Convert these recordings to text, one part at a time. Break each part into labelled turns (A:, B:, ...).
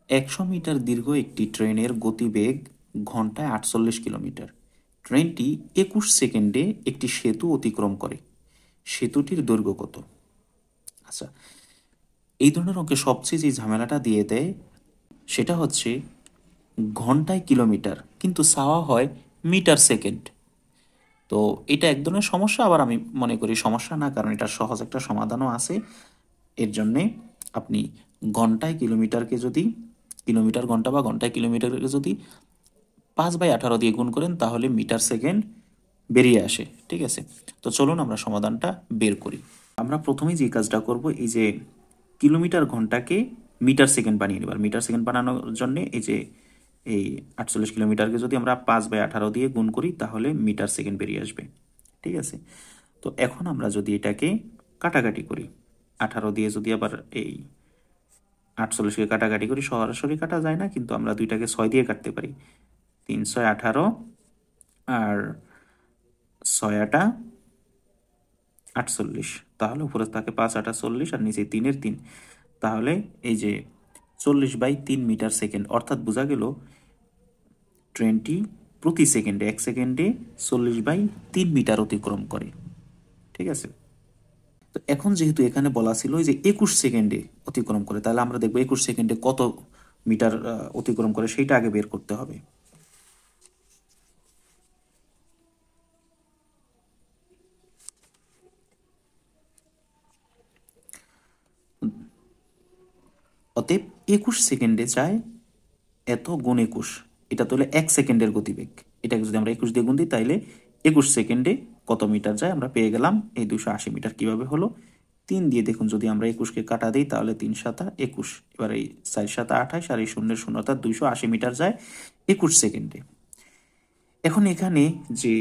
A: 100 metre দীর্ঘ একটি ট্রেনের গতিবেগ ঘন্টায় 48 কিলোমিটার। ট্রেনটি 21 সেকেন্ডে একটি সেতু অতিক্রম করে। সেতুটির দৈর্ঘ্য কত? আচ্ছা, এই ধরনের অঙ্কে সবচেয়ে যে ঝামেলাটা দিয়ে দেয় সেটা হচ্ছে ঘন্টায় কিলোমিটার, কিন্তু চাওয়া হয় মিটার সেকেন্ড। তো এটা এক ধরনের সমস্যা, আবার আমি মনে করি সমস্যা না, কারণ এটা সহজ একটা সমাধানও আছে। এর জন্যে আপনি ঘন্টায় কিলোমিটারকে যদি কিলোমিটার ঘন্টা বা ঘন্টায় কিলোমিটারকে যদি 5/18 দিয়ে গুণ করেন তাহলে মিটার সেকেন্ড বেরিয়ে আসে। ঠিক আছে, তো চলুন আমরা সমাধানটা বের করি। আমরা প্রথমেই যে কাজটা করব, এই যে কিলোমিটার ঘন্টাকে মিটার সেকেন্ড বানিয়ে নেব। আর মিটার সেকেন্ড বানানোর জন্য এই 48 কিলোমিটারকে যদি আমরা 5/18 দিয়ে গুণ করি তাহলে মিটার সেকেন্ড বেরিয়ে আসবে। ঠিক আছে, তো এখন আমরা যদি এটাকে কাটাকাটি করি, 18 দিয়ে যদি আবার এই 48কে কাটাকাটি করি, সরাসরি কাটা যায় না, কিন্তু আমরা দুইটাকে 6 দিয়ে কাটতে পারি। 3×6 = 18, আর 6×8 = 48। তাহলে উপরে থাকে 5×8 = 40, আর নিচে 3-এর 3। তাহলে এই যে 40/3 মিটার সেকেন্ড, অর্থাৎ বোঝা গেল ট্রেনটি প্রতি সেকেন্ডে 1 সেকেন্ডে 40/3 মিটার অতিক্রম করে। ঠিক আছে, তো এখন যেহেতু এখানে বলা ছিল যে 21 সেকেন্ডে অতিক্রম করে, তাহলে আমরা দেখবো 21 সেকেন্ডে কত মিটার অতিক্রম করে সেইটা আগে বের করতে হবে। অতএব 21 সেকেন্ডে যায় এত গুণ 21, এটা তো হলো 1 সেকেন্ডের গতিবেগ। এটাকে যদি আমরা 21 দিয়ে গুণ দিই তাহলে 21 সেকেন্ডে কত মিটার যায় আমরা পেয়ে গেলাম এই 280 মিটার। কিভাবে হলো? 3 দিয়ে দেখুন, যদি আমরা 21কে কাটা দিই তাহলে 3×7 = 21। এবার এই 4×7 = 28, আর এই 0-0, অর্থাৎ 280 মিটার যায় 21 সেকেন্ডে। এখন এখানে যে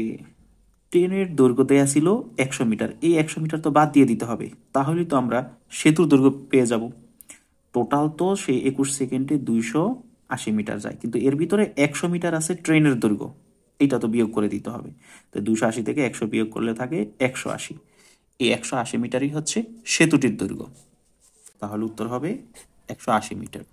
A: ট্রেনের দৈর্ঘ্য দেয়া ছিল 100 মিটার, এই 100 মিটার তো বাদ দিয়ে দিতে হবে, তাহলেই তো আমরা সেতুর দৈর্ঘ্য পেয়ে যাব। টোটাল তো সেই 21 সেকেন্ডে 280 মিটার যায়, কিন্তু এর ভিতরে 100 মিটার আছে ট্রেনের দৈর্ঘ্য, এইটা তো বিয়োগ করে দিতে হবে। তো 280 থেকে 100 বিয়োগ করলে থাকে 180। এই 180 মিটারই হচ্ছে সেতুটির দৈর্ঘ্য। তাহলে উত্তর হবে 180 মিটার।